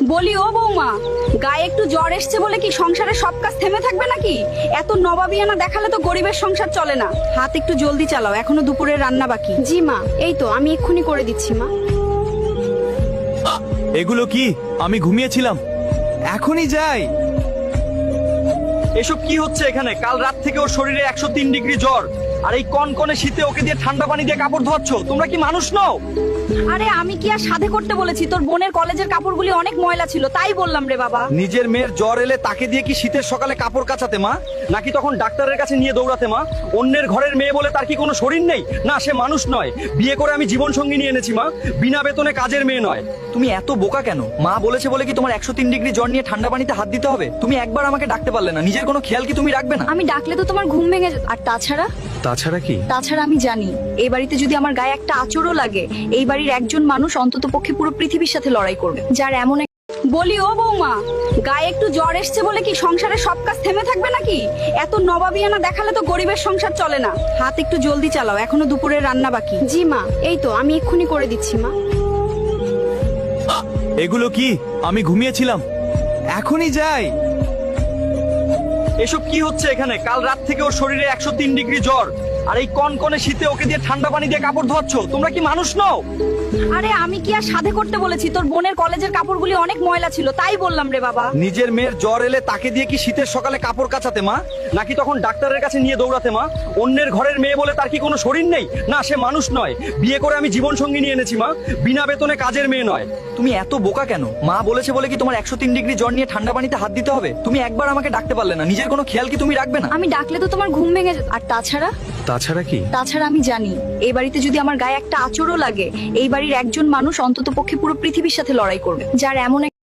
বলি ও বৌমা, গায়ে একটু জ্বর এসছে বলে কি সংসারের সব কাজ থেমে থাকবে নাকি? এত নবাবিয়ানা দেখালে তো গরিবের সংসার চলে না। হাত একটু জলদি চালাও, এখনো দুপুরের রান্না বাকি। জি মা, এই তো আমি এক্ষুনি করে দিচ্ছি মা। এগুলো কি? আমি ঘুমিয়েছিলাম, এখনই যাই। এসব কি হচ্ছে এখানে? কাল রাত থেকে ওর শরীরে 103 ডিগ্রি জ্বর, আর এই কনকনে শীতে ওকে দিয়ে ঠান্ডা পানি দিয়ে কাপড় ধোয়াচ্ছ। তোমরা কি মানুষ নও? আরে আমি কি আর সাধে করতে বলেছি? তোর বোনের কলেজের কাপড়গুলি অনেক ময়লা ছিল, তাই বললাম রে বাবা। নিজের মেয়ের জ্বর এলে তাকে দিয়ে কি শীতের সকালে কাপড় কাচাতে মা? নাকি তখন ডাক্তারের কাছে নিয়ে দৌড়াতে মা? অন্যের ঘরের মেয়ে বলে তার কি কোনো শরীর নেই? না, সে মানুষ নয়। বিয়ে করে আমি জীবন সঙ্গী নিয়ে এনেছি মা, বিনা বেতনে কাজের মেয়ে নয়। তুমি এত বোকা কেন? মা বলেছে বলে কি তোমার 103 ডিগ্রি জ্বর নিয়ে ঠান্ডা পানিতে হাত দিতে হবে? তুমি একবার আমাকে ডাকতে পারলে না? নিজের কোনো খেয়াল কি তুমি রাখবে না? আমি ডাকলে তো তোমার ঘুম ভেঙে যেত। আর তাছাড়া কি? তাছাড়া আমি জানি এই বাড়িতে যদি আমার গায়ে একটা আঁচড়ও লাগে, এই বাড়ির একজন মানুষ অন্তত পক্ষে পুরো পৃথিবীর সাথে লড়াই করবে, যার এমন বলি ও বৌমা, গায়ে একটু জ্বর এসছে বলে কি সংসারের সব কাজ থেমে থাকবে নাকি? এত নবাবিয়ানা দেখালে তো গরিবের সংসার চলে না। হাত একটু জলদি চালাও, এখনো দুপুরের রান্না বাকি। জি মা, এই তো আমি এক্ষুনি করে দিচ্ছি মা। এগুলো কি? আমি ঘুমিয়েছিলাম, এখনই যাই। এসব কি হচ্ছে এখানে? কাল রাত থেকে ওর শরীরে 103 ডিগ্রি জ্বর, আর এই কনকনে শীতে ওকে দিয়ে ঠান্ডা পানি দিয়ে কাপড় ধোয়াচ্ছ। তোমরা কি মানুষ নও? আরে আমি কি আর সাধে করতে বলেছি? তোর বোনের কলেজের কাপড়গুলি অনেক ময়লা ছিল, তাই বললাম রে বাবা। নিজের মেয়ের জ্বর এলে তাকে দিয়ে কি শীতের সকালে কাপড় কাচাতে মা? নাকি তখন ডাক্তারের কাছে নিয়ে দৌড়াতে মা? অন্যের ঘরের মেয়ে বলে তার কি কোনো শরীর নেই? না, সে মানুষ নয়। বিয়ে করে আমি জীবন সঙ্গী নিয়ে এনেছি মা, বিনা বেতনে কাজের মেয়ে নয়। তুমি এত বোকা কেন? মা বলেছে বলে কি তোমার 103 ডিগ্রি জ্বর নিয়ে ঠান্ডা পানিতে হাত দিতে হবে? তুমি একবার আমাকে ডাকতে পারলে না? নিজের কোনো খেয়াল কি তুমি রাখবে না? আমি ডাকলে তো তোমার ঘুম ভেঙে যেত। আর তাছাড়া কি? তাছাড়া আমি জানি এই বাড়িতে যদি আমার গায়ে একটা আঁচড়ও লাগে, এই বাড়ির একজন মানুষ অন্তত পক্ষে পুরো পৃথিবীর সাথে লড়াই করবে, যার এমন